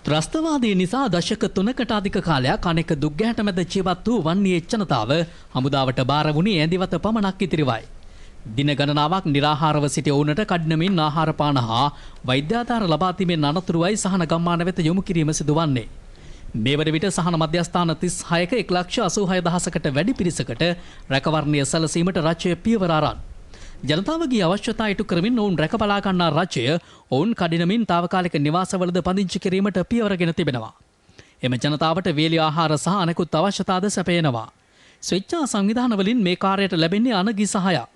ත්‍රස්තවාදය නිසා දශක 3කට අධික කාලයක් අනෙක දුක්ගැහැට මැද ජීවත් වූ වන්නේ ජනතාව හමුදාවට බාර වුණේ ඇඳිවත පමණක් ඉතිරිවයි. දින ගණනාවක් නිරාහාරව සිටි ඔවුන්ට කඩිනමින් ආහාර පාන හා වෛද්‍යාධාර ලබා දීමෙන් අනතුරුවයි සහන ගම්මාන වෙත යොමු කිරීම සිදුවන්නේ. මේ වන විට සහන මධ්‍යස්ථාන 36ක 1,86,000කට වැඩි පිරිසකට රැකවරණය සැලසීමට රජය පියවර අරන්. ජනතාවගේ අවශ්‍යතා ඉටු කරමින් ඔවුන් රැක බලා ගන්නා රජය ඔවුන් කඩිනමින් තාවකාලික නිවාසවලද පදිංචි කිරීමට පියවරගෙන තිබෙනවා. එම ජනතාවට වේලි ආහාර සහ අනෙකුත් අවශ්‍යතාද සැපයනවා. ස්වේච්ඡා සංවිධාන වලින් මේ කාර්යයට ලැබෙන්නේ අනගි සහායක්.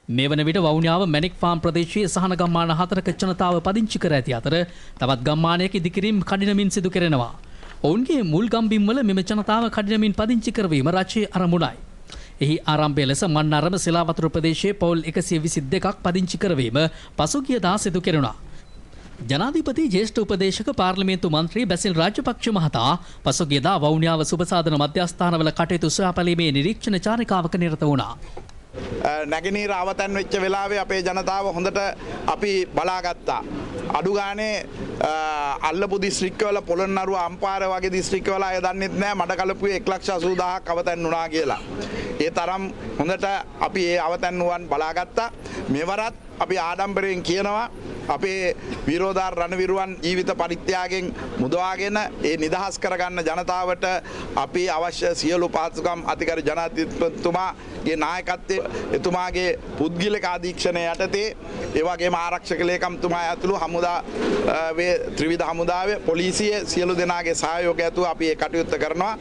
මේ වන විට වවුනියාව මැනික් ෆාම් ප්‍රදේශයේ සහන ගම්මාන 4ක ජනතාව පදිංචි කර ඇති අතර තවත් ගම්මානයක ඉදිකිරීම් කඩිනමින් සිදු කෙරෙනවා. ඔවුන්ගේ මුල් ගම්බිම්වල මෙම ජනතාව කඩිනමින් පදිංචි කරවීම රජයේ අරමුණයි. එහි ආරම්භය ලෙස මන්නරම සිලාවතුරු ප්‍රදේශයේ පවුල් 122ක් පදිංචි කරවීම පසුගියදා සිදු කෙරුණා. ජනාධිපති ජ්‍යෙෂ්ඨ උපදේශක පාර්ලිමේන්තු මන්ත්‍රී බැසිල් රාජපක්ෂ මහතා පසුගියදා වවුනියාව සුබසාධන මධ්‍යස්ථානවල කටයුතු සොයාපැලීමේ නිරීක්ෂණ චාරිකාවක නිරත වුණා. නැගෙනහිර අවතැන් වෙච්ච වෙලාවේ අපේ ජනතාව හොඳට අපි බලාගත්තා. අඩු ගානේ අල්ලපු දිස්ත්‍රික්කවල පොළොන්නරුව අම්පාර වගේ දිස්ත්‍රික්කවල අය දන්නෙත් නෑ මඩකලපුවේ 1,80,000ක් අවතැන් වුණා කියලා. ඒ තරම් හොඳට අපි ඒ අවතැන් වුවන් බලාගත්තා. මෙවරත් අපි ආඩම්බරයෙන් කියනවා අපේ විරෝධාර රණවිරුවන් ජීවිත පරිත්‍යාගයෙන් මුදවාගෙන ඒ නිදහස් කරගන්න ජනතාවට අපි අවශ්‍ය සියලු පහසුකම් අධිකාරී ජනාධිපතිතුමාගේ නායකත්වයේ එතුමාගේ පුද්ගලික අධීක්ෂණය යටතේ ඒ වගේම ආරක්ෂක ලේකම්තුමා ඇතුළු හමුදාවේ ත්‍රිවිධ හමුදාවේ පොලිසිය සියලු දෙනාගේ සහයෝගය ඇතුව අපි ඒ කටයුත්ත කරනවා.